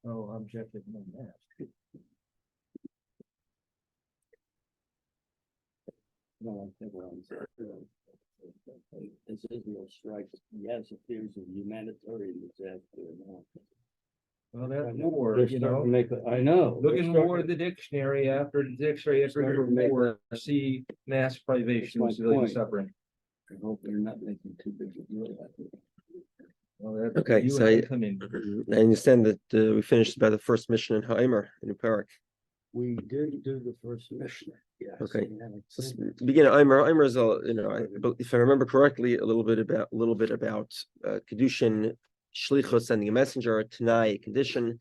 Oh, objective no mask. No, I think as Israel strikes, yes, if there's a humanitarian disaster or not. Well, that war, They're you starting know, to make I know. look They're in starting war, to- the dictionary after Starting to war, see mass privation of That's my civilian point. suffering. I hope they're not making too big a deal out of it. Well, that's Okay, you so and I come in. I understand that we finished about the first mission in Haimer in the Parak. We did do the first mission. Yes. Okay. we haven't So finished. to begin, Haimer is if I remember correctly, a little bit about Kiddushin, Shlichus, sending a messenger, Tanai, condition,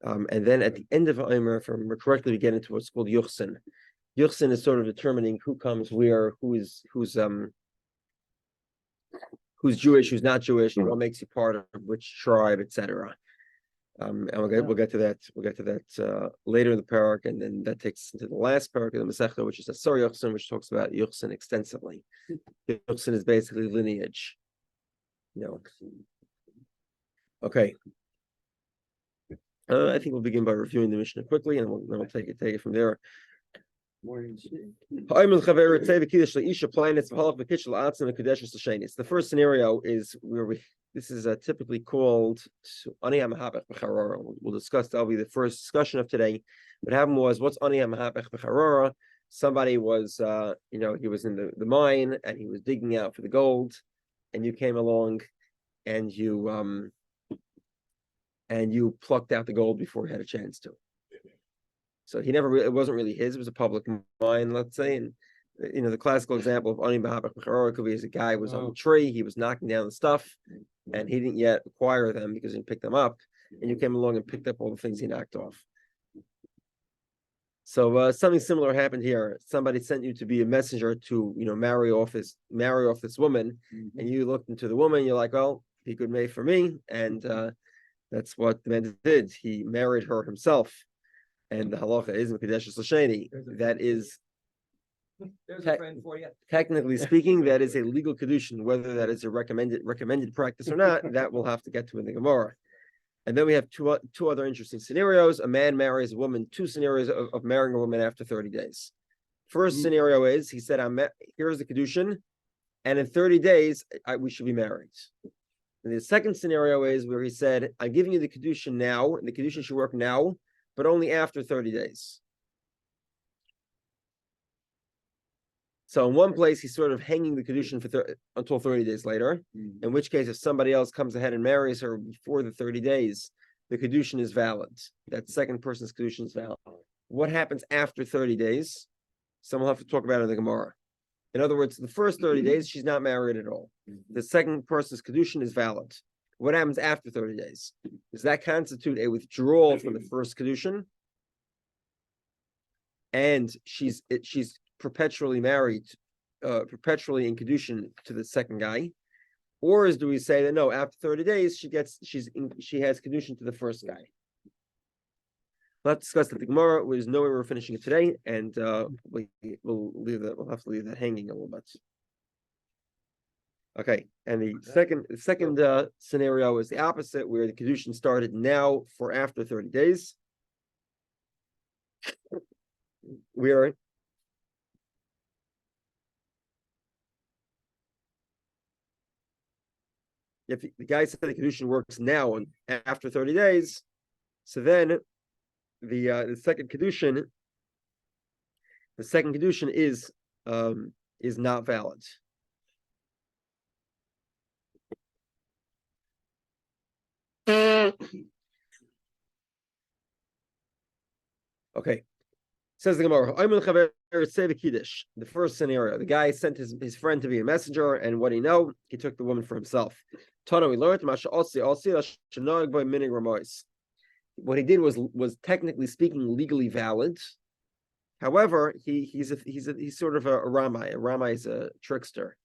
and then at the end of Haimer, if I remember correctly, we get into what's called Yuchsin. Yuchsin is sort of determining who comes where, who's Jewish, who's not Jewish, what makes you part of which tribe, etc. And we'll get to that later in the parak, and then that takes us into the last parak of the Masechta, which is Asar Yuchsin, which talks about Yuchsin extensively. Yuchsin is basically lineage. Okay. I think we'll begin by reviewing the Mishnah quickly, and then we'll take it from there. The first scenario is where this is typically called Aniyah Mahabech B'Charora. We'll discuss, that'll be the first discussion of today. What happened was, what's Aniyah Mahabech B'Charora? Somebody was, he was in the mine and he was digging out for the gold, and you came along and you plucked out the gold before he had a chance to. So he never really, it wasn't really his, it was a public mine, let's say. And the classical example of Ani Mahabach B'Charora could be as a guy was on the tree, he was knocking down the stuff, and he didn't yet acquire them because he didn't pick them up, and you came along and picked up all the things he knocked off. So something similar happened here. Somebody sent you to be a messenger to marry off this woman, and you looked into the woman, you're like, well, he could make for me, and that's what the man did. He married her himself. And the halacha is Mekadeshes L'Sheni. That is, There's a friend for you. technically speaking, that is a legal Kiddushin. Whether that is a recommended practice or not, that we'll have to get to in the Gemara. And then we have two other interesting scenarios. A man marries a woman. Two scenarios of marrying a woman after 30 days. First scenario is, he said, here's the Kiddushin, and in 30 days, we should be married. And the second scenario is where he said, I'm giving you the Kiddushin now, and the Kiddushin should work now, but only after 30 days. So in one place, he's sort of hanging the Kiddushin until 30 days later, in which case, if somebody else comes ahead and marries her before the 30 days, the Kiddushin is valid. That second person's Kiddushin is valid. What happens after 30 days? Someone will have to talk about it in the Gemara. In other words, the first 30 days, she's not married at all. The second person's Kiddushin is valid. What happens after 30 days? Does that constitute a withdrawal from the first Kiddushin? And she's perpetually married, perpetually in Kiddushin to the second guy? Or do we say that no, after 30 days, she has Kiddushin to the first guy? Let's discuss that the Gemara. There's no way we're finishing it today, and we'll have to leave that hanging a little bit. Okay, and the second scenario is the opposite, where the Kiddushin started now for after 30 days. If the guy said the Kiddushin works now and after 30 days, so then the second Kiddushin is not valid. Okay, says the Gemara. The first scenario: the guy sent his friend to be a messenger, and what he know, he took the woman for himself. Tana, we learned what he did was technically speaking legally valid. However, he's sort of a Ramai. A Ramai is a trickster.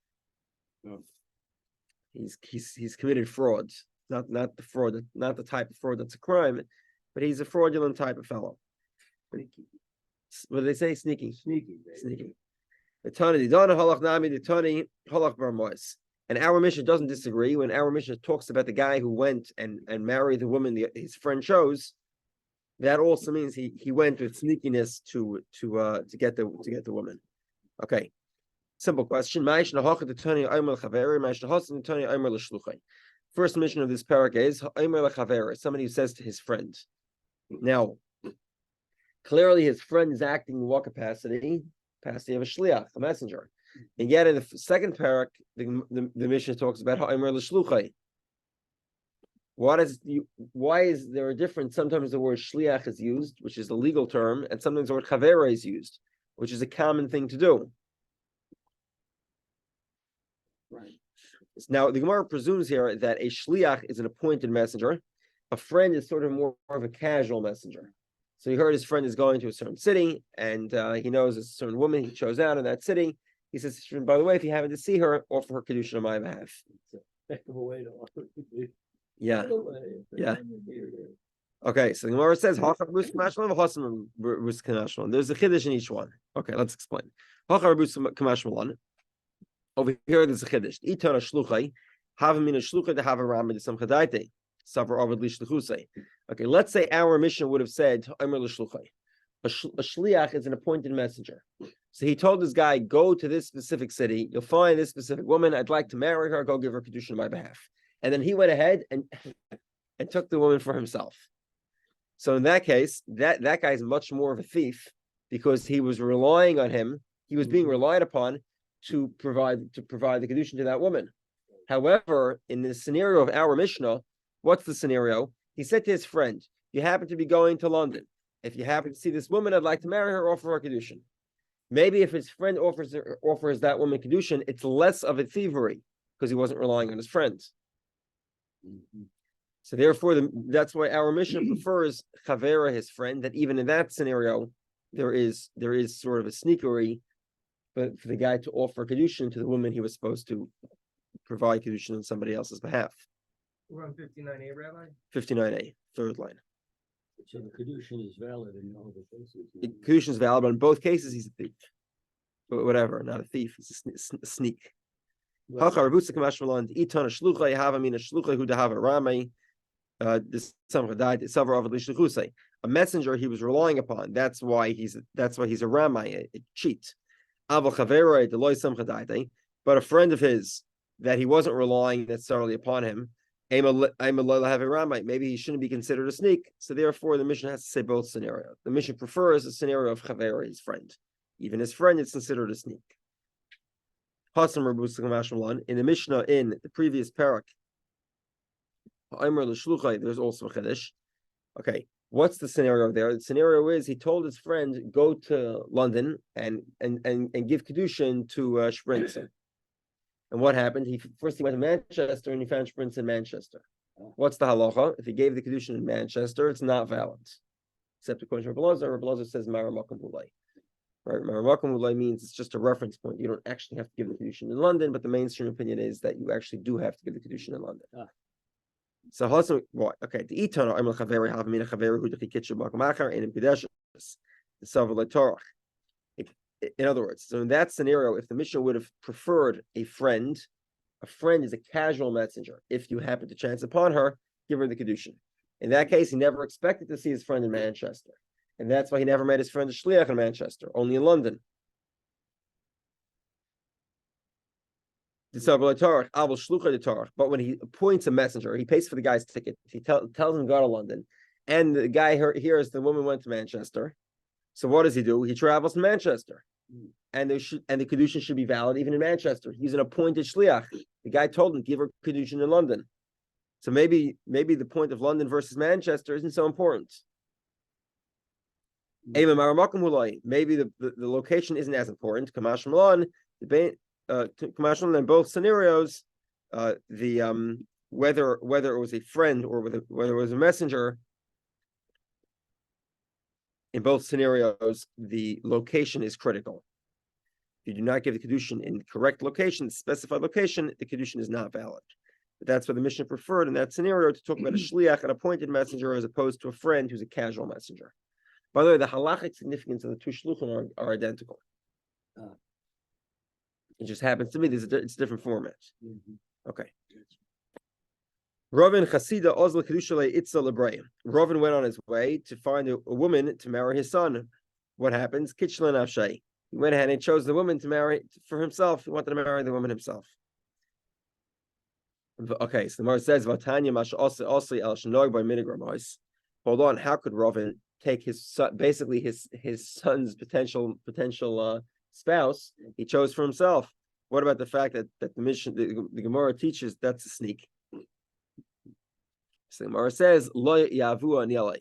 He's committed fraud. Not the fraud, not the type of fraud that's a crime, but he's a fraudulent type of fellow. What do they say? Sneaky. The Tani halach nami, the Tani halach bar mois. And our Mishnah doesn't disagree. When our Mishnah talks about the guy who went and married the woman his friend chose, that also means he went with sneakiness to get the woman. Okay. Simple question. First mission of this parak is somebody who says to his friend. Now, clearly his friend is acting in what capacity? Capacity of a shliach, a messenger. And yet in the second parak, the Mishnah talks about ha'omer l'shluchai. Why is there a difference? Sometimes the word shliach is used, which is the legal term, and sometimes the word chavera is used, which is a common thing to do. Right. Now, the Gemara presumes here that a shliach is an appointed messenger. A friend is sort of more of a casual messenger. So he heard his friend is going to a certain city, and he knows a certain woman he chose out in that city. He says, by the way, if you happen to see her, offer her Kiddushin on my behalf. It's a heck of a way to offer Kiddushin. Yeah. Way. Yeah. Okay, so the Gemara says, there's a Kiddush in each one. Okay, let's explain. Over here, there's a Kiddush. Okay, let's say our mission would have said, a shliach is an appointed messenger. So he told this guy, go to this specific city, you'll find this specific woman, I'd like to marry her, go give her Kiddushin on my behalf. And then he went ahead and took the woman for himself. So in that case, that guy is much more of a thief because he was relying on him, he was being relied upon to provide the Kiddushin to that woman. However, in the scenario of our Mishnah, what's the scenario? He said to his friend, you happen to be going to London. If you happen to see this woman, I'd like to marry her, offer her Kiddushin. Maybe if his friend offers that woman Kiddushin, it's less of a thievery because he wasn't relying on his friends. Mm-hmm. So therefore, that's why our Mishnah prefers Chavera, his friend, that even in that scenario, there is sort of a sneakery, but for the guy to offer Kiddushin to the woman he was supposed to provide Kiddushin on somebody else's behalf. We're on 59A, Rabbi? 59A, third line. So the Kiddushin is valid in all the cases. Kiddushin is valid, but in both cases, he's a thief. But whatever, not a thief, he's a sneak. A messenger he was relying upon. That's why he's a ramai, a cheat. But a friend of his that he wasn't relying necessarily upon him, maybe he shouldn't be considered a sneak. So therefore, the Mishnah has to say both scenarios. The Mishnah prefers a scenario of Chavera, his friend. Even his friend is considered a sneak. In the Mishnah, in the previous parak, there's also a Chiddush. Okay, what's the scenario there? The scenario is he told his friend, go to London and give Kiddushin to Sprinz. And what happened? He went to Manchester and he found Sprinz in Manchester. What's the halacha? If he gave the Kiddushin in Manchester, it's not valid. Except according to Rabbi Dovid says Mara Makom Bulay. Right, Mara Makom Bulay means it's just a reference point. You don't actually have to give the Kiddushin in London, but the mainstream opinion is that you actually do have to give the Kiddushin in London. So what? Okay, the Itana Amel Chaveri have mina Chaveri who did kitchen Makamacher and in Kiddushin. The Savale Torah. In other words, so in that scenario, if the Mishnah would have preferred a friend is a casual messenger. If you happen to chance upon her, give her the Kiddushin. In that case, he never expected to see his friend in Manchester. And that's why he never met his friend a shliach in Manchester, only in London. But when he appoints a messenger, he pays for the guy's ticket. He tells him go to London. And the guy hears the woman went to Manchester. So what does he do? He travels to Manchester, and the Kiddushin should be valid even in Manchester. He's an appointed shliach. The guy told him give her Kiddushin in London. So maybe the point of London versus Manchester isn't so important. Maybe the location isn't as important. Kamash Milan, in both scenarios, whether it was a friend or whether it was a messenger. In both scenarios, the location is critical. If you do not give the Kiddushin in the correct location, the specified location, the Kiddushin is not valid. But that's what the Mishnah preferred in that scenario to talk about a shliach, an appointed messenger, as opposed to a friend who's a casual messenger. By the way, the halachic significance of the two shluchim are identical. It just happens to be it's a different format. Mhm. Okay. Ravin Chasida Ozla Kedusha Itza Lebrayim. Ravin went on his way to find a woman to marry his son. What happens? Kitchlan Avshay. He went ahead and chose the woman to marry for himself. He wanted to marry the woman himself. Okay, so the Gemara says, "Vatanya mash osli al shnog by minigramois." Hold on, how could Ravin take his son, basically his son's potential spouse? He chose for himself. What about the fact that the mission the Gemara teaches that's a sneak? So the Gemara says, "Lo yavu aniele."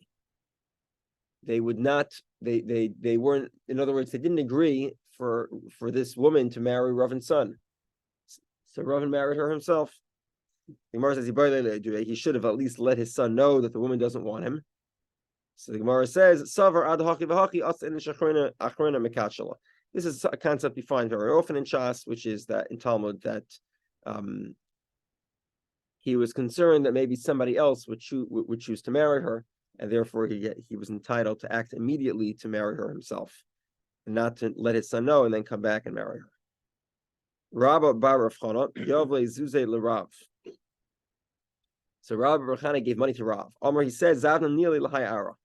They would not. They weren't. In other words, they didn't agree for this woman to marry Ravin's son. So Ravin married her himself. The Gemara says he should have at least let his son know that the woman doesn't want him. So the Gemara says, "Savar ad haki v'haki as in achrona mekachela." This is a concept you find very often in Shas, which is that in Talmud that he was concerned that maybe somebody else would choose to marry her, and therefore he was entitled to act immediately to marry her himself, and not to let his son know and then come back and marry her. Rabba bar Rav Chana Yovle Zuze LeRav. So Rabbi Rechana gave money to Rav. Omar, he says, Zavna Nili L'hai Ara.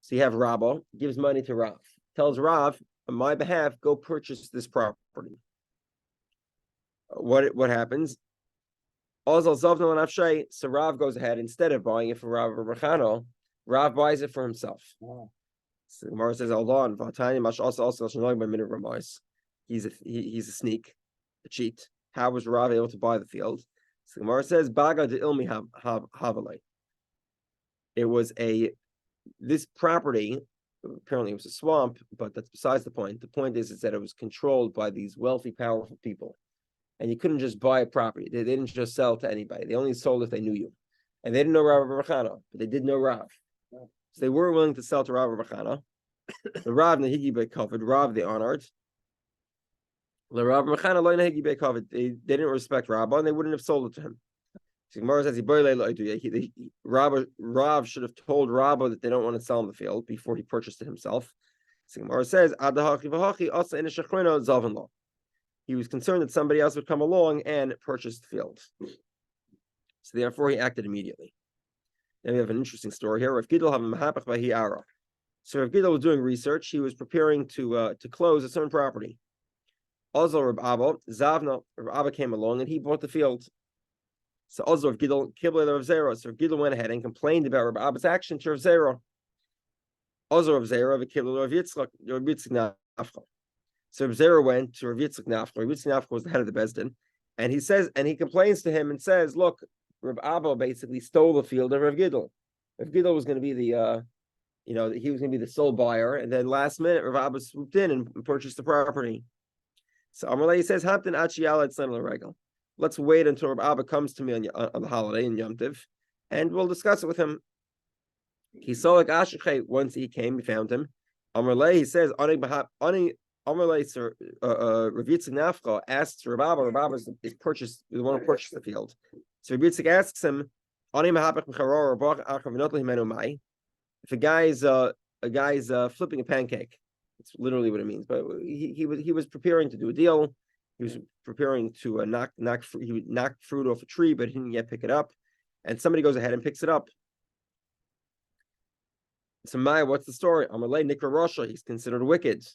So you have Rabba, gives money to Rav. Tells Rav, on my behalf, go purchase this property. What happens? Ozal Zavna L'nafshay. So Rav goes ahead, instead of buying it for Rabbi Rechana, Rav buys it for himself. Wow. So Gemara says, hold on, Vatanya Mash also Shnoi by minute Ramais. He's a sneak, a cheat. How was Rav able to buy the field? So Gemara says, Baga de Ilmi Havalei. It was this property, apparently it was a swamp, but that's besides the point. The point is that it was controlled by these wealthy, powerful people. And you couldn't just buy a property. They didn't just sell to anybody. They only sold if they knew you. And they didn't know Rav Rechana, but they did know Rav. So they were willing to sell to Rav Rechana. The Rav Nehigi Be covered, Rav they honored. They didn't respect Rabbah and they wouldn't have sold it to him. So Gemara says Rav should have told Rabbah that they don't want to sell him the field before he purchased it himself. So Gemara says he was concerned that somebody else would come along and purchase the field. So therefore he acted immediately. Then we have an interesting story here. Rav Gidl have a mahapach by Hiara. So Rav Gidl was doing research. He was preparing to close a certain property. Also, Reb Abba, Zavna, Reb Abba came along and he bought the field. So also Rav Gidl, Kibbutz Rav Zera. So Rav Gidl went ahead and complained about Reb Abba's action to Rav Zera. Also Rav Zera, Kibbutz Rav Yitzchak Nafcha. So Rav Zera went to Rav Yitzchak Nafcha. Rav Yitzchak Nafcha was the head of the Bezdin. And he complains to him and says, look, Reb Abba basically stole the field of Rav Gidl. Rav Gidl was going to be he was going to be the sole buyer. And then last minute, Rav Abba swooped in and purchased the property. So Amalei says, "Haptin achiyala etzlenu l'regel." Let's wait until Rabbi Abba comes to me on the holiday in Yom Tiv, and we'll discuss it with him. He saw like Ashichay. Once he came, he found him. Amalei, he says, Amalei, sir, Rav Yitzchak Nafcha asks Rabbi Abba. Rabbi Abba is the one who purchased the field. So Rav Yitzchak asks him, if a guy's flipping a pancake. It's literally what it means. But he was preparing to do a deal. He was preparing to knock fruit off a tree, but he didn't yet pick it up. And somebody goes ahead and picks it up. So Maya, what's the story? Amalei Nikra Rasha, he's considered wicked.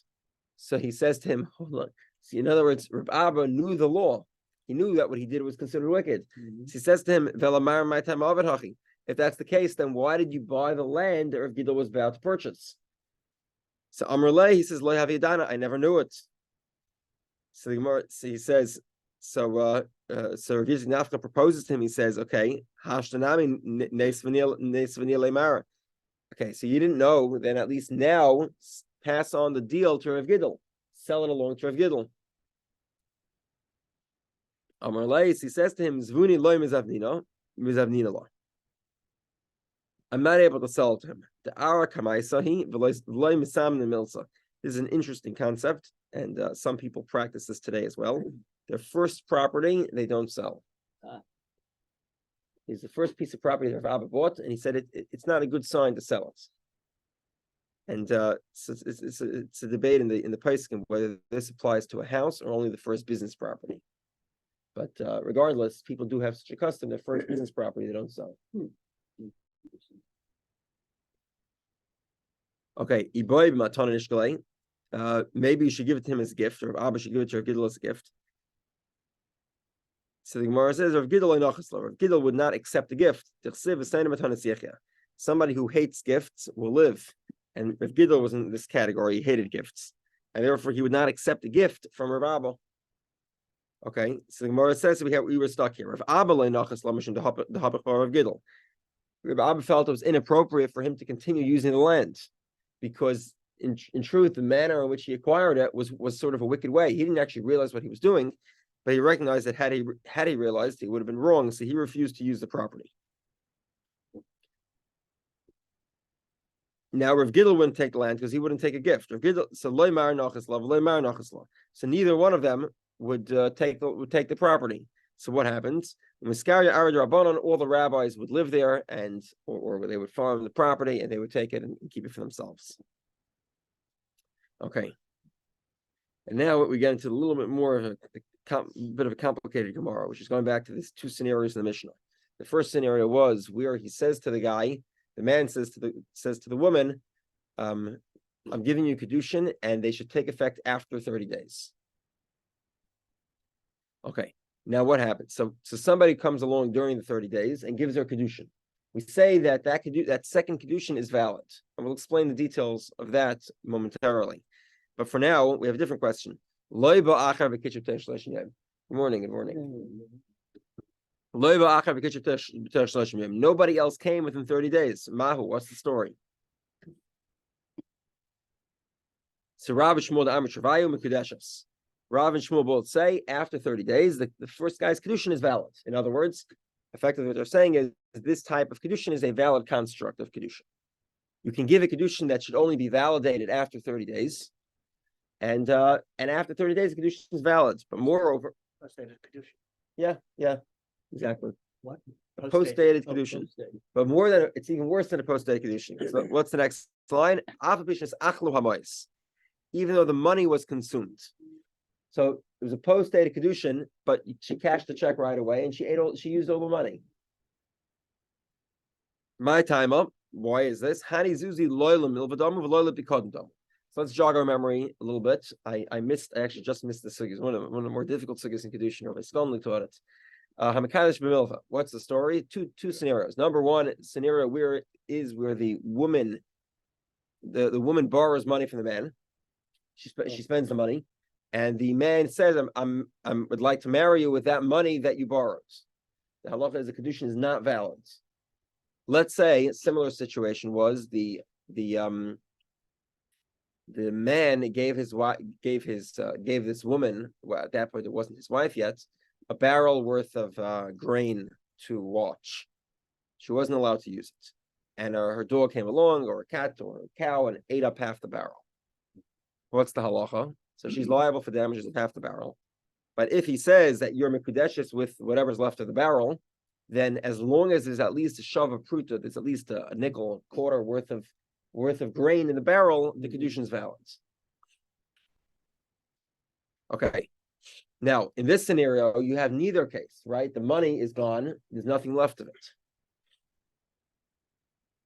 So he says to him, hold on. See, in other words, Reb Abba knew the law. He knew that what he did was considered wicked. Mm-hmm. So he says to him, Velamar my time hachi. If that's the case, then why did you buy the land that Rav Gidl was about to purchase? So Amrullah, he says, Lo Havidana, I never knew it. So the Gemara, he says, so Rav Yitzchak Nafcha proposes to him, he says, okay, Hashtanami Nes V'nil Mara. Okay, so you didn't know, then at least now pass on the deal to Rav Gidl. Sell it along to Rav Gidl. Amrullah, he says to him, Zvuni Lo Mizavnina Lo. I'm not able to sell it to him. The Ara Kamaisahi, V'loy Misam Milsa. This is an interesting concept, and some people practice this today as well. Their first property, they don't sell. It's the first piece of property that Rav Abba bought, and he said it's not a good sign to sell it. And so it's a debate in the Paiskim whether this applies to a house or only the first business property. But regardless, people do have such a custom. Their first business property they don't sell. Okay, maybe you should give it to him as a gift, or Abba should give it to Rav Gidel as a gift. So the Gemara says, Rav Gidel would not accept a gift. Somebody who hates gifts will live. And Rav Gidel was in this category, he hated gifts. And therefore he would not accept a gift from Rav Abba. Okay, so the Gemara says we were stuck here. Rav Abba le'nachas lamashim dehabach bar Rav Gidel. Rav Abba felt it was inappropriate for him to continue using the land, because in truth, the manner in which he acquired it was sort of a wicked way. He didn't actually realize what he was doing, but he recognized that had he realized, he would have been wrong, so he refused to use the property. Now Rav Gidel wouldn't take the land because he wouldn't take a gift. Rav Gidel, so neither one of them would take the property. So what happens? All the rabbis would live there, and or they would farm the property and they would take it and keep it for themselves. Okay. And now we get into a little bit more of a bit of a complicated Gemara, which is going back to these two scenarios in the Mishnah. The first scenario was where he says to the guy, the man says to the woman, I'm giving you Kiddushin, and they should take effect after 30 days. Okay. Now what happens? So somebody comes along during the 30 days and gives her Kiddushin. We say that second Kiddushin is valid. And we'll explain the details of that momentarily. But for now, we have a different question. Good morning. Nobody else came within 30 days. Mahu, what's the story? So Rav and Shmuel both say after 30 days, the first guy's Kiddushin is valid. In other words, effectively what they're saying is this type of Kiddushin is a valid construct of Kiddushin. You can give a Kiddushin that should only be validated after 30 days. And after 30 days, the Kiddushin is valid. But moreover, Post-dated Kiddushin. Yeah, exactly. What? A post-dated Kiddushin. But it's even worse than a post-dated Kiddushin. So what's the next line? Even though the money was consumed. So it was a post-dated Kiddushin, but she cashed the check right away and she used all the money. My time up. Why is this? So let's jog our memory a little bit. I actually just missed the sugis. One of the more difficult sugis in Kiddushin. Rabbi Skonli taught it. What's the story? Two scenarios. Number one scenario where the woman borrows money from the man. She spends the money, and the man says, "I would like to marry you with that money that you borrowed." The halacha is the Kiddushin is not valid. Let's say a similar situation was the man gave this woman, well, at that point it wasn't his wife yet, a barrel worth of grain to watch. She wasn't allowed to use it, and her dog came along, or a cat or a cow, and ate up half the barrel. What's the halacha? So she's liable for damages of half the barrel. But if he says that you're mekudeshes with whatever's left of the barrel, then as long as there's at least a shav of pruta, there's at least a nickel, quarter worth of grain in the barrel, the Kiddushin is valid. Okay. Now, in this scenario, you have neither case, right? The money is gone. There's nothing left of it.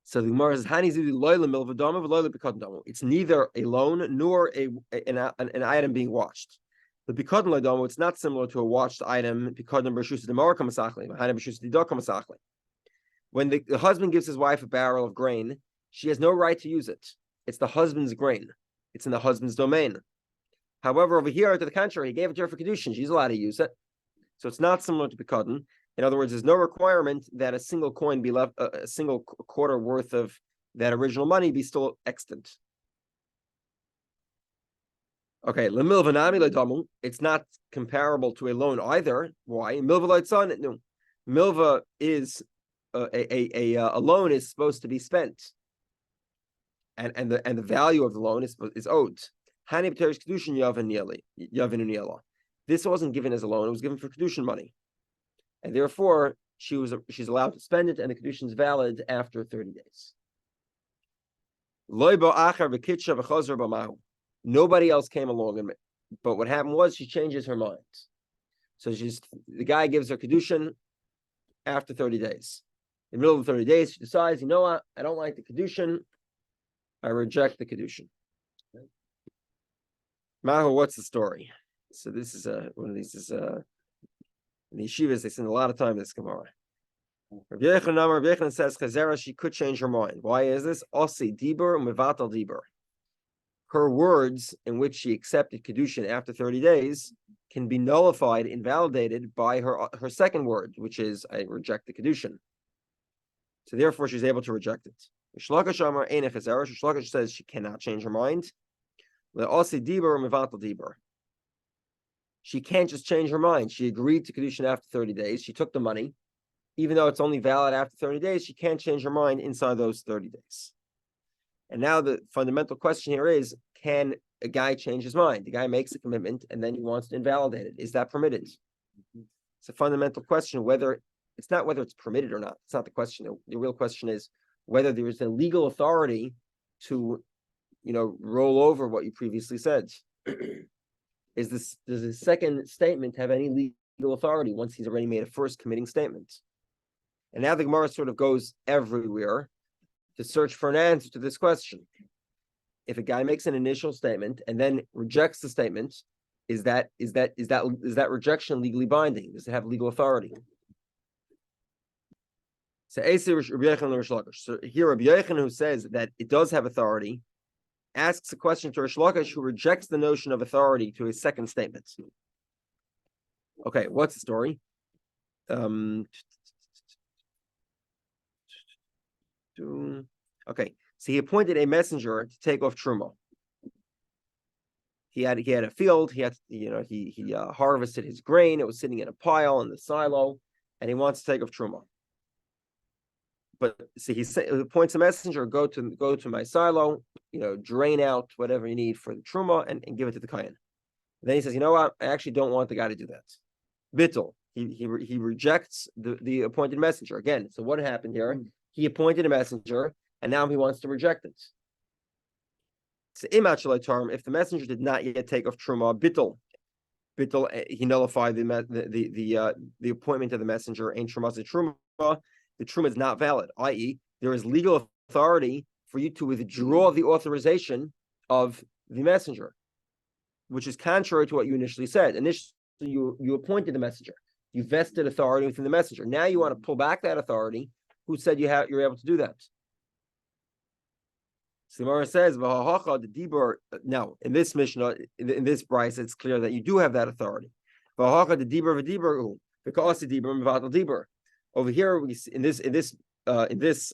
So the Gemara says, it's neither a loan nor an item being watched. The Bikadon Ladomo, it's not similar to a watched item. When the husband gives his wife a barrel of grain, she has no right to use it. It's the husband's grain. It's in the husband's domain. However, over here, to the contrary, he gave it to her for Kiddushin. She's allowed to use it. So it's not similar to Bikadon. In other words, there's no requirement that a single coin be left, a single quarter worth of that original money be still extant. Okay, it's not comparable to a loan either. Why? Milva is a loan is supposed to be spent, and the value of the loan is owed. This wasn't given as a loan; it was given for Kiddushin money, and therefore she's allowed to spend it, and the Kiddushin is valid after 30 days. Nobody else came along, but what happened was she changes her mind. So the guy gives her Kiddushin after 30 days. In the middle of the 30 days, she decides, you know what? I don't like the Kiddushin. I reject the Kiddushin. Mahu, what's the story? So this is one of these is in the yeshivas, they spend a lot of time in this Gemara. Rabbi Yochanan says Chazera, she could change her mind. Why is this? Osi Dibur Mevatal Dibur. Her words in which she accepted Kiddushin after 30 days can be nullified, invalidated by her second word, which is I reject the Kiddushin. So therefore, she's able to reject it. Shlakash says she cannot change her mind. She can't just change her mind. She agreed to Kiddushin after 30 days. She took the money. Even though it's only valid after 30 days, she can't change her mind inside those 30 days. And now the fundamental question here is, can a guy change his mind? The guy makes a commitment and then he wants to invalidate it. Is that permitted? It's a fundamental question, it's not whether it's permitted or not. It's not the question. The real question is whether there is a legal authority to, roll over what you previously said. Does the second statement have any legal authority once he's already made a first committing statement? And now the Gemara sort of goes everywhere to search for an answer to this question. If a guy makes an initial statement and then rejects the statement, is that rejection legally binding? Does it have legal authority? So here Rabbi Yochanan, who says that it does have authority, asks a question to Rish Lakish, who rejects the notion of authority to his second statement. Okay, what's the story? Okay, so he appointed a messenger to take off truma. He had a field. He harvested his grain. It was sitting in a pile in the silo, and he wants to take off truma. But so he appoints a messenger, go to my silo, drain out whatever you need for the truma and give it to the kohen. Then he says, you know what? I actually don't want the guy to do that. Bittul. He rejects the appointed messenger again. So what happened here? He appointed a messenger, and now he wants to reject it. So if the messenger did not yet take off truma, bittul, he nullified the appointment of the messenger. Ain't truma truma. The truma is not valid, i.e., there is legal authority for you to withdraw the authorization of the messenger, which is contrary to what you initially said. Initially, you appointed the messenger. You vested authority within the messenger. Now you want to pull back that authority. Who said you're able to do that? Simara says, now, in this Mishnah, in this Bryce, it's clear that you do have that authority. Over here, we see in this brisa, it's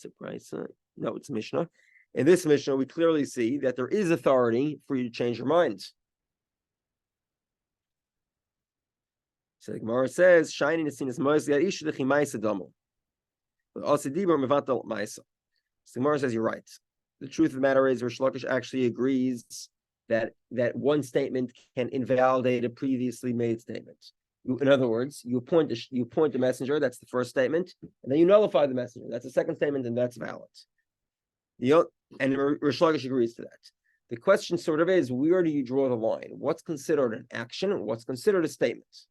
a brisa. No, it's Mishnah. In this Mishnah, we clearly see that there is authority for you to change your mind. So the Gemara says, "Shining is seen as ma'aseh ishu dechimaisa damo." But also dibur mevatel ma'isa. So the Gemara says, "You're right. The truth of the matter is, Rish Lakish actually agrees that one statement can invalidate a previously made statement." In other words, you appoint the messenger, that's the first statement, and then you nullify the messenger. That's the second statement, and that's valid. And Rish Lakish agrees to that. The question sort of is, where do you draw the line? What's considered an action and what's considered a statement?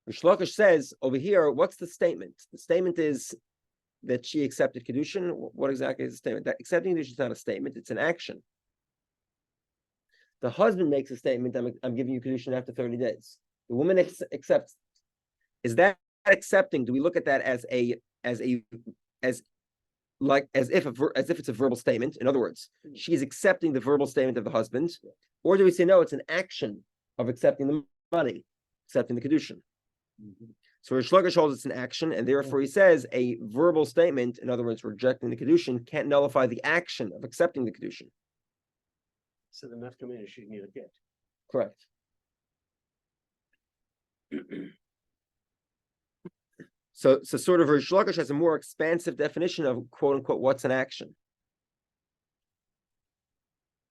Rish Lakish says over here, what's the statement? The statement is that she accepted Kiddushin. What exactly is the statement? That accepting Kiddushin is not a statement, it's an action. The husband makes a statement, I'm giving you Kiddushin after 30 days. The woman accepts. Is that accepting? Do we look at that as if it's a verbal statement? In other words, she's accepting the verbal statement of the husband, or do we say no? It's an action of accepting the money, accepting the Kiddushin. So Rish Lakish holds it's an action, and therefore he says a verbal statement, in other words, rejecting the Kiddushin, can't nullify the action of accepting the Kiddushin. So the nafkamina should need a get. Correct. So sort of Rish Lakish has a more expansive definition of quote unquote what's an action.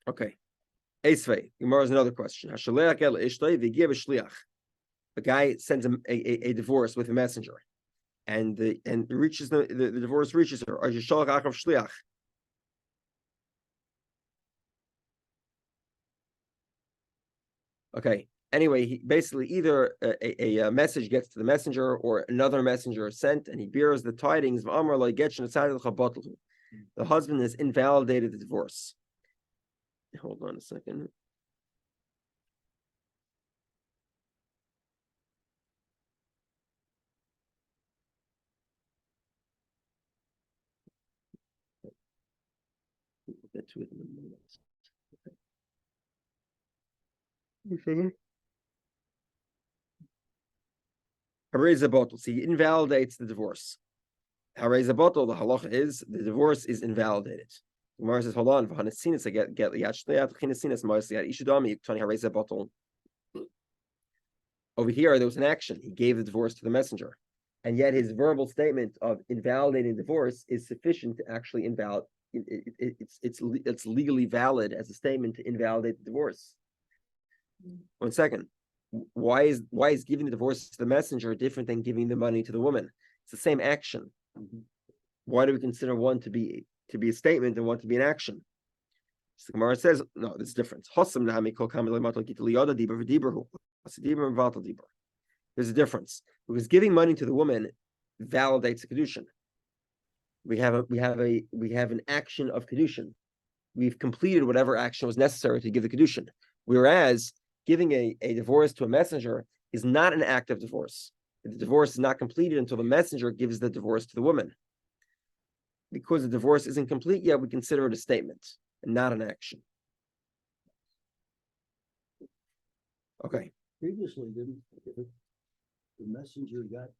Okay. Esvei. Gemara is another question. A guy sends a divorce with a messenger. and the divorce reaches her. Okay. Anyway, basically either a message gets to the messenger or another messenger is sent, and he bears the tidings of Amar lo getchen the husband has invalidated the divorce. Hold on a second. We'll get to it in a minute. Okay. Hareza bottle. So he invalidates the divorce. Hareza bottle. The halacha is the divorce is invalidated. The Gemara says, hold on. V'hanesinas I get yachshleat. V'hanesinas ma'aseh yad ishudami yiktani hareza bottle. Over here, there was an action. He gave the divorce to the messenger, and yet his verbal statement of invalidating divorce is sufficient to actually invalidate. It's legally valid as a statement to invalidate the divorce. 1 second. Why is giving the divorce to the messenger different than giving the money to the woman? It's the same action. Why do we consider one to be a statement and one to be an action? So the Gemara says, no, there's a difference. There's a difference because giving money to the woman validates the Kiddushin. We have an action of Kiddushin. We've completed whatever action was necessary to give the Kiddushin. Whereas giving a divorce to a messenger is not an act of divorce. The divorce is not completed until the messenger gives the divorce to the woman. Because the divorce isn't complete yet, we consider it a statement and not an action. Okay. Previously, didn't the messenger got?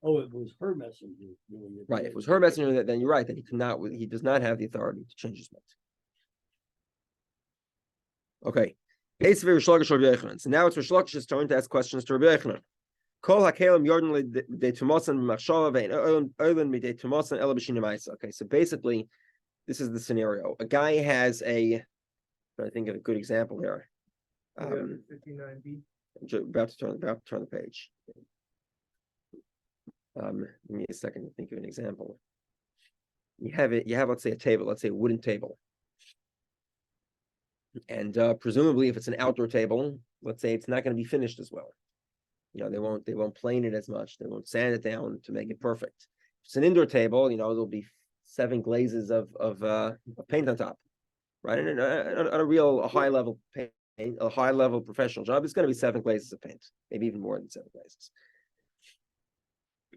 Oh, it was her messenger doing it. Right. If it was her messenger, then you're right. That he does not have the authority to change his mind. Okay. So now it's Rish Lakish's turn to ask questions to Rabbi Yochanan. Okay, so basically, this is the scenario. A guy has I think of a good example here. 59b. About to turn the page. Give me a second to think of an example. You have let's say a table, let's say a wooden table. And presumably if it's an outdoor table, let's say it's not going to be finished as well. They won't plane it as much. They won't sand it down to make it perfect. If it's an indoor table, there'll be 7 glazes of paint on top, right? And on a high level paint, a high level professional job, it's going to be 7 glazes of paint, maybe even more than 7 glazes.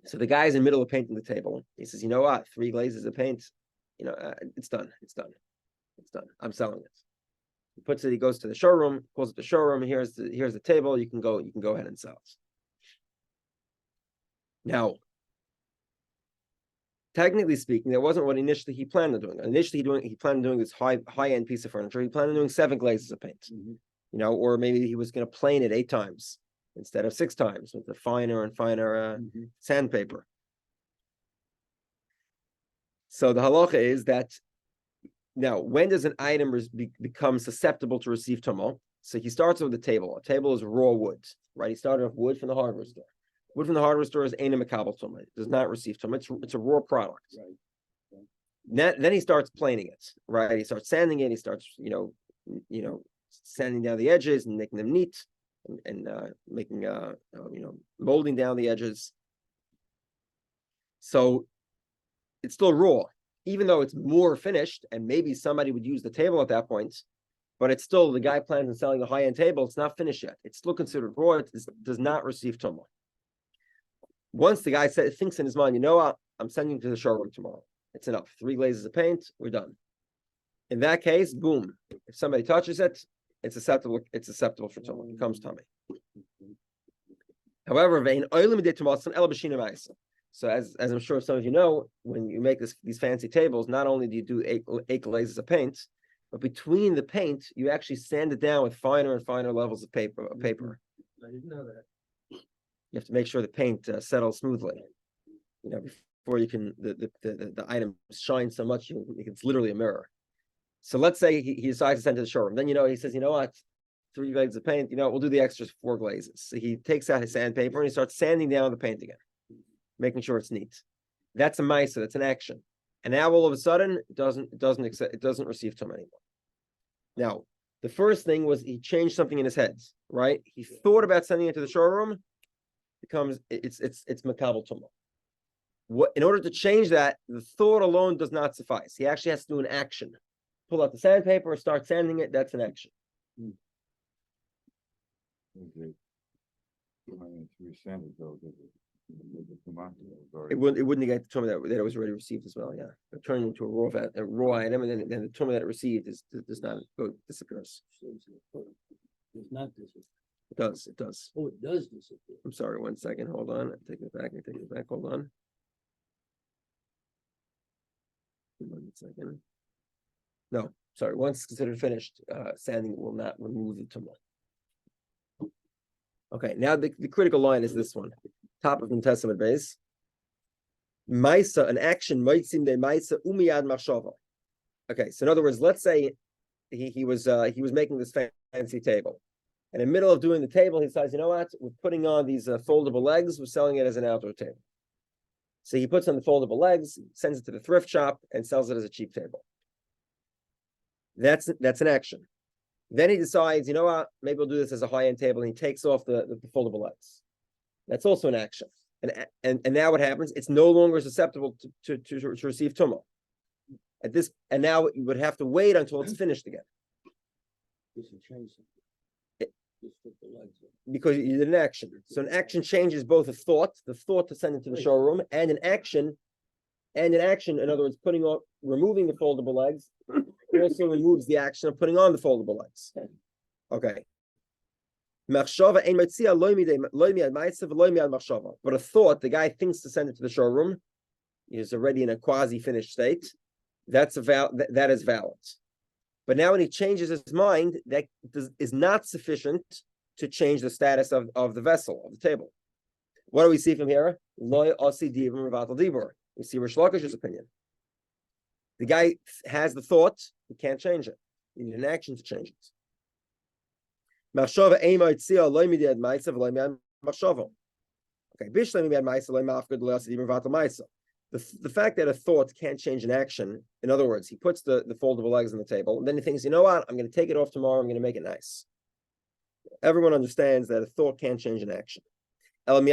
So the guy's in the middle of painting the table. He says, you know what? 3 glazes of paint, it's done. I'm selling it. He puts it. He goes to the showroom, calls it the showroom. Here's the table. You can go ahead and sell it. Now, technically speaking, that wasn't what initially he planned on doing. Initially, he planned on doing this high-end piece of furniture. He planned on doing 7 glazes of paint. Or maybe he was going to plane it 8 times instead of 6 times with the finer and finer sandpaper. So the halacha is that now, when does an item become susceptible to receive tumah? So he starts with the table. A table is raw wood, right? He started with wood from the hardware store. Wood from the hardware store is ain't a makabel tumah. It does not receive tumah. It's a raw product. Right. Then he starts planing it, right? He starts sanding it. He starts, sanding down the edges and making them neat, and making molding down the edges. So it's still raw, even though it's more finished, and maybe somebody would use the table at that point, but it's still, the guy plans on selling the high-end table. It's not finished yet. It's still considered raw. It does not receive tumah. Once the guy thinks in his mind, I'm sending you to the showroom tomorrow. It's enough. 3 glazes of paint, we're done. In that case, boom. If somebody touches it, it's susceptible for tumah. It becomes tummy. However, so as I'm sure some of you know, when you make these fancy tables, not only do you do 8 glazes of paint, but between the paint, you actually sand it down with finer and finer levels of paper. I didn't know that. You have to make sure the paint settles smoothly. Before you can the item shines so much, it's literally a mirror. So let's say he decides to send to the showroom. Then he says, you know what, 3 glazes of paint. We'll do the extras 4 glazes. So he takes out his sandpaper and he starts sanding down the paint again. making sure it's neat. That's a ma'isa, that's an action. And now all of a sudden, it doesn't receive tumah anymore. Now, the first thing was he changed something in his head, right? He thought about sending it to the showroom. It's makabel tumah. In order to change that, the thought alone does not suffice. He actually has to do an action. Pull out the sandpaper, start sanding it. That's an action. Okay. It wouldn't negate the tumah that it was already received as well. Yeah, but turning into a raw item, and then the tumah that it received does not disappears. Does not disappear. It does. It does. Oh, it does disappear. I'm sorry. 1 second. Hold on. I take it back. Hold on. 1 second. No, sorry. Once considered finished, sanding will not remove the tumah. Okay, now the critical line is this one, top of the Testament base. Maisa, an action, maitzim de maisa umiyad machshava. Okay, so in other words, let's say he was making this fancy table, and in the middle of doing the table, he decides, you know what, we're putting on these foldable legs, we're selling it as an outdoor table. So he puts on the foldable legs, sends it to the thrift shop, and sells it as a cheap table. That's an action. Then he decides, you know what, maybe we'll do this as a high-end table, and he takes off the foldable legs. That's also an action. And now what happens? It's no longer susceptible to receive tumah. And now you would have to wait until it's finished again. Just to change something. Just put the legs in. Because you did an action. So an action changes both the thought to send it to the showroom, and an action, in other words, removing the foldable legs, also removes the action of putting on the foldable legs. Okay. But a thought, the guy thinks to send it to the showroom, is already in a quasi-finished state. That is valid. But now when he changes his mind, that is not sufficient to change the status of the vessel, of the table. What do we see from here? We see Rish Lakish's opinion. The guy has the thought, he can't change it. He needs an action to change it. Okay, the fact that a thought can't change an action, in other words, he puts the foldable legs on the table, and then he thinks, you know what, I'm going to take it off tomorrow, I'm going to make it nice. Everyone understands that a thought can't change an action. But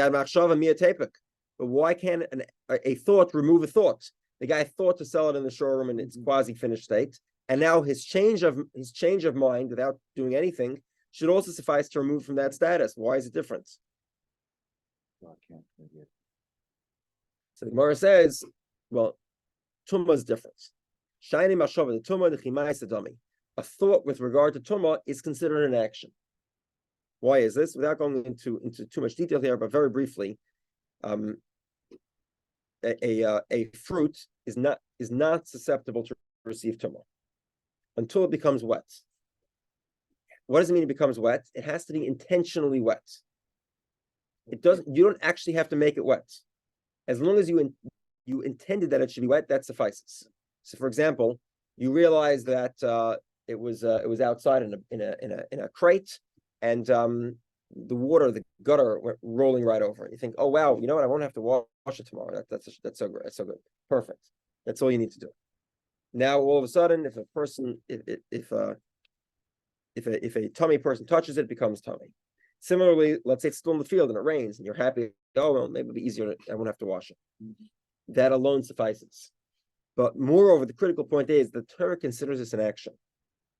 why can't a thought remove a thought? The guy thought to sell it in the showroom in its quasi-finished state, and now his change of mind without doing anything should also suffice to remove from that status. Why is it different? So the Gemara says, well, tumah is different. Shiny mashava, the tumah, the chimai sadami. A thought with regard to tumah is considered an action. Why is this? Without going into too much detail here, but very briefly, a fruit is not susceptible to receive tumah until it becomes wet. What does it mean it becomes wet? It has to be intentionally wet. You don't actually have to make it wet. As long as you intended that it should be wet, that suffices. So, for example, you realize that it was outside in a crate, and the water, the gutter, went rolling right over it. You think, oh wow, you know what? I won't have to wash it tomorrow. That's so good. That's so good. Perfect. That's all you need to do. Now, all of a sudden, if a person, if a tummy person touches it, it becomes tummy. Similarly, let's say it's still in the field and it rains, and you're happy. Oh well, maybe it'll be easier. I won't have to wash it. That alone suffices. But moreover, the critical point is the Torah considers this an action.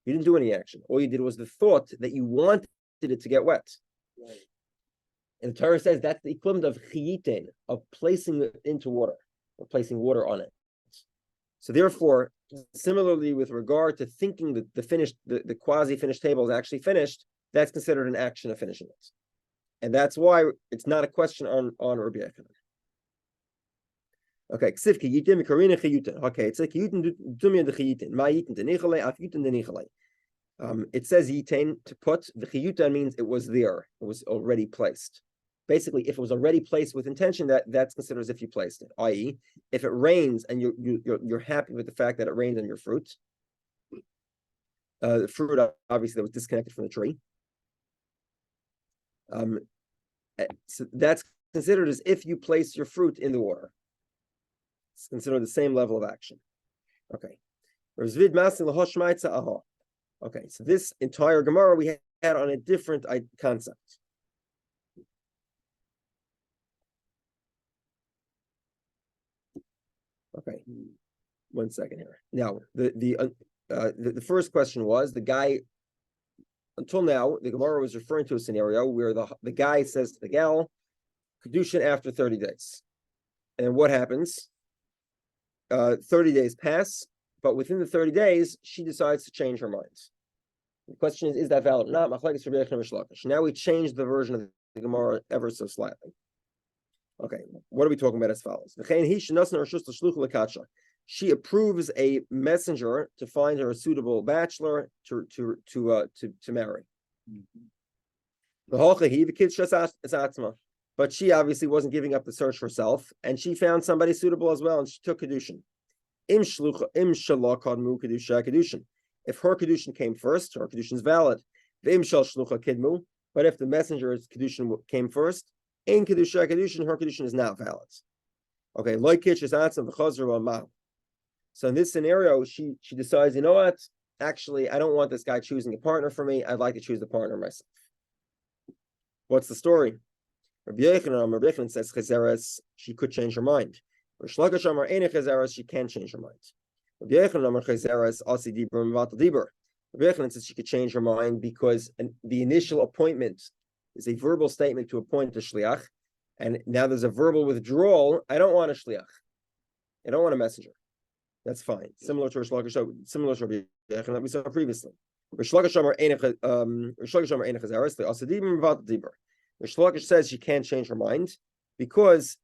You didn't do any action. All you did was the thought that you wanted it to get wet. Right. And the Torah says that's the equivalent of gittin, of placing it into water, or placing water on it. So therefore, similarly with regard to thinking that the quasi-finished table is actually finished, that's considered an action of finishing it. And that's why it's not a question on Rabbi Yehudah. Okay, ksiv ki yitin mikarina chiyutin. Okay, it's like yitin dumya de chiyitin. Ma yitin de nichale, af yitin de nichale. It says yitin to put. The chiyutin means it was there. It was already placed. Basically, if it was already placed with intention, that's considered as if you placed it. I.e., if it rains and you're happy with the fact that it rained on your fruit, the fruit obviously that was disconnected from the tree. So that's considered as if you place your fruit in the water. It's considered the same level of action. Okay. Okay, so this entire Gemara we had on a different concept. Okay, 1 second here. Now, the first question was the guy. Until now, the Gemara was referring to a scenario where the guy says to the gal, "Kiddushin after 30 days," and then what happens? 30 days pass, but within the 30 days, she decides to change her mind. The question is that valid or not? Now we changed the version of the Gemara ever so slightly. Okay, what are we talking about as follows? She approves a messenger to find her a suitable bachelor to marry. But she obviously wasn't giving up the search herself, and she found somebody suitable as well, and she took Kiddushin. If her Kiddushin came first, her Kiddushin is valid. But if the messenger's Kiddushin came first, in Kiddushin, her Kiddushin is not valid. Okay, so in this scenario, she decides, you know what? Actually, I don't want this guy choosing a partner for me. I'd like to choose the partner myself. What's the story? Rabbi Yochanan says Chezeres, she could change her mind. Rish Lakish Amar Eine Chezeres, she can change her mind. Rabbi Yochanan Amar Chezeres, Asi Dibur Mevatel Dibur. Rabbi Yochanan says she could change her mind because the initial appointment is a verbal statement to appoint a shliach, and now there's a verbal withdrawal. I don't want a shliach. I don't want a messenger. That's fine. Similar to Rish Lakish, similar to Rabbi Yochanan that we saw previously. Rish Lakish Amar Eine Chezeres, the Asi Dibur Mevatel Dibur. Rish Lakish says she can't change her mind because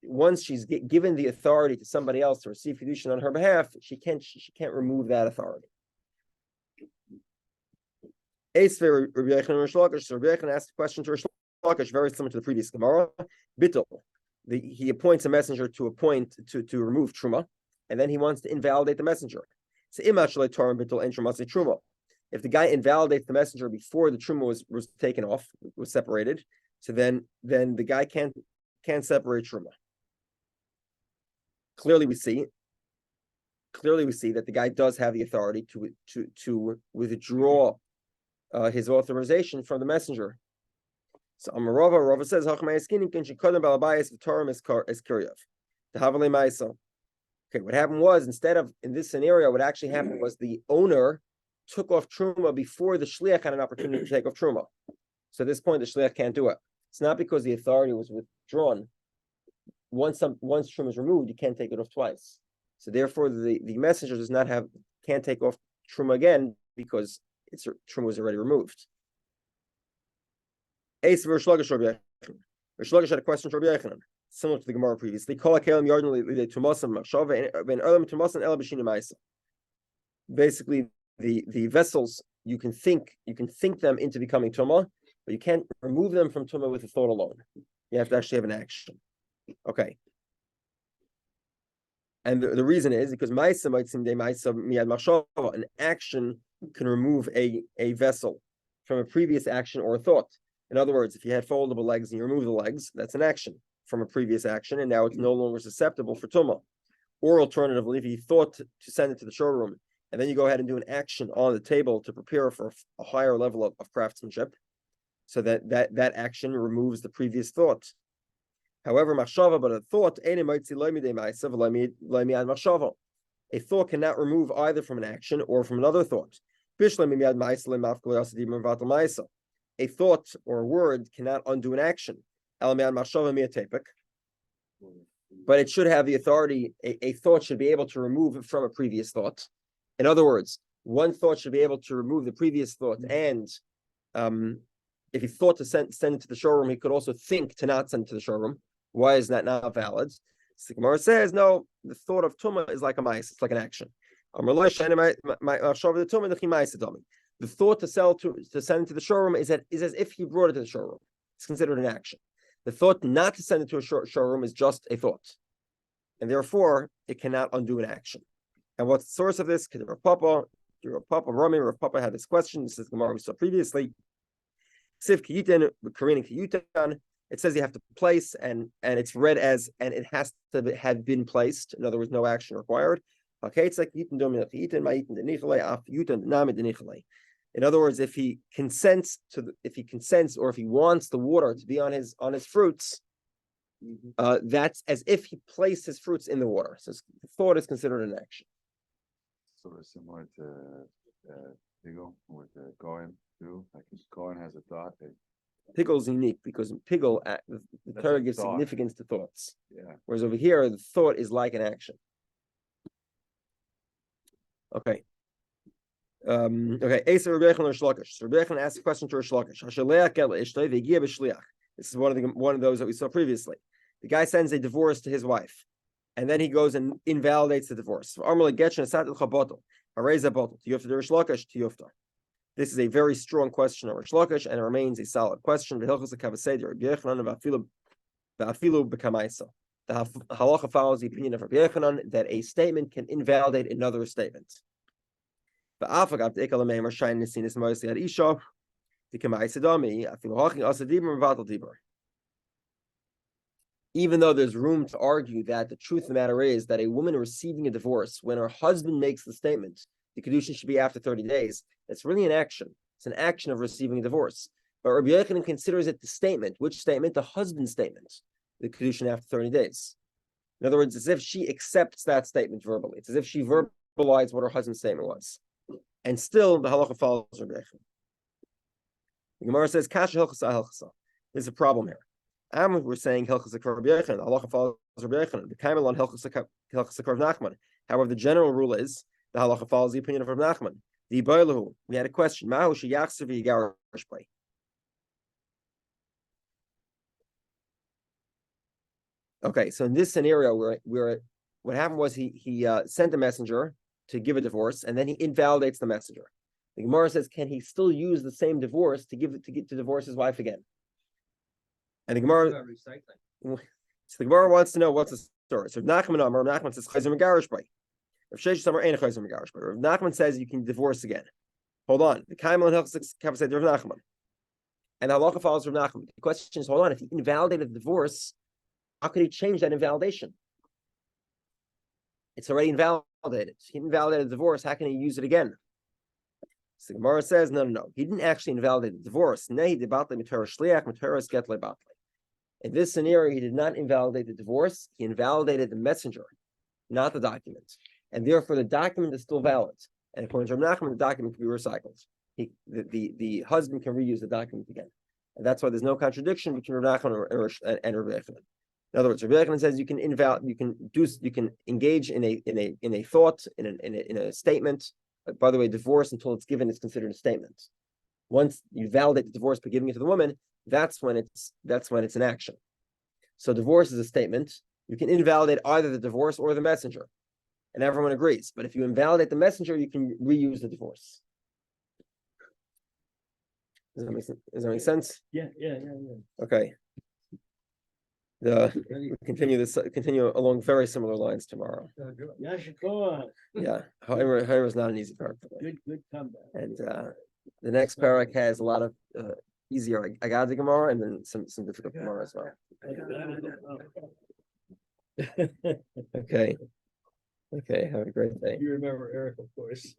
once she's given the authority to somebody else to receive Kiddushin on her behalf, she can't remove that authority. Rabbi Yochanan asked a question to Rish Lakish very similar to the previous Gemara. Bittul, he appoints a messenger to remove truma, and then he wants to invalidate the messenger. So if the guy invalidates the messenger before the truma was taken off, was separated, so then the guy can't separate truma. Clearly we see that the guy does have the authority to withdraw his authorization from the messenger. So Rava says, okay, what happened was, in this scenario, what actually happened was the owner took off truma before the shliach had an opportunity to take off truma. So at this point, the shliach can't do it. It's not because the authority was withdrawn. Once truma is removed, you can't take it off twice. So therefore, the messenger can't take off truma again because truma was already removed. Rish Lakish had a question to Rabbi Yochanan, similar to the Gemara previously. Basically, the vessels you can think them into becoming tumah, but you can't remove them from tumah with a thought alone. You have to actually have an action. Okay. And the reason is because an action can remove a vessel from a previous action or a thought. In other words, if you had foldable legs and you remove the legs, that's an action from a previous action, and now it's no longer susceptible for tumah. Or alternatively, if you thought to send it to the showroom, and then you go ahead and do an action on the table to prepare for a higher level of craftsmanship, so that action removes the previous thought. However, machshava, but a thought cannot remove either from an action or from another thought. A thought or a word cannot undo an action. But it should have the authority. A thought should be able to remove it from a previous thought. In other words, one thought should be able to remove the previous thought, and if he thought to send it to the showroom, he could also think to not send it to the showroom. Why is that not valid? So Gemara says, no, the thought of tumah is like a mice, it's like an action. The thought to send it to the showroom is as if he brought it to the showroom. It's considered an action. The thought not to send it to a showroom is just a thought, and therefore it cannot undo an action. And what's the source of this? Because Rav Papa had this question. This is Gemara we saw previously. Siv Kiyitin, Karina Kiyutan, It says you have to place, and it's read as, and it has to have been placed. In other words, no action required. In other words, if he consents or if he wants the water to be on his fruits, that's as if he placed his fruits in the water. So the thought is considered an action. Sort of similar to Pigel with the Kohen too. Like if Kohen has a thought, Pigel is unique because in Pigel, the Torah gives thought. significance to thoughts. yeah. Whereas over here, the thought is like an action. Okay. Okay. Asa Rabbi Yechon or Shlokish. So Rabbi Yechon asked a question to Rish Lakish. This is one of those that we saw previously. The guy sends a divorce to his wife, and then he goes and invalidates the divorce. This is a very strong question of Rish Lakish, and it remains a solid question. The halacha follows the opinion of Rabbi Yechanan that a statement can invalidate another statement. Even though there's room to argue that the truth of the matter is that a woman receiving a divorce, when her husband makes the statement, the Kiddushin should be after 30 days, it's really an action. It's an action of receiving a divorce. But Rabbi Yechanan considers it the statement. Which statement? The husband's statement. The Kiddushin after 30 days. In other words, it's as if she accepts that statement verbally. It's as if she verbalized what her husband's statement was. And still, the halacha follows Rabbi Yechanan. The Gemara says, Kasha hilchasa hilchasa. There's a problem here. We're saying hilchasa Rabbi Yechanan. The halacha follows Rabbi Yechanan. The kaimelon hilchasa Rabbi Nachman. However, the general rule is the halacha follows the opinion of Rabbi Nachman. The Ibaylahu, we had a question. Mahu sheyachser v'yigarash by. Okay, so in this scenario where what happened was he sent a messenger to give a divorce, and then he invalidates the messenger. The Gemara says, can he still use the same divorce to divorce his wife again? And the Gemara, so the Gemara wants to know what's the story. So Nachman says chayzer megarish by. Rav Sheshes Amar ein chayzer megarish by. Rav Nachman says you can divorce again. Hold on, the Kaimel and Hilchos said Rav Nachman, and the halacha follows Rav Nachman. The question is, hold on, if he invalidated the divorce, how could he change that invalidation? It's already invalidated. He invalidated the divorce. How can he use it again? So the Gemara says, no. He didn't actually invalidate the divorce. In this scenario, he did not invalidate the divorce. He invalidated the messenger, not the document. And therefore, the document is still valid. And according to Rav Nachman, the document can be recycled. The husband can reuse the document again. And that's why there's no contradiction between Rav Nachman and Rabbi Yechanan. In other words, Rabbi Yechanan says you can engage in a thought, in a statement. By the way, divorce until it's given is considered a statement. Once you validate the divorce by giving it to the woman, that's when it's an action. So divorce is a statement. You can invalidate either the divorce or the messenger, and everyone agrees. But if you invalidate the messenger, you can reuse the divorce. Does that make sense? Yeah. Okay. We continue along very similar lines tomorrow. Yeah, however, is not an easy parak. Good comeback. And the next parak has a lot of easier Agadi Gemara and then some difficult Gemara as well. Okay. Have a great day. You remember Eric, of course.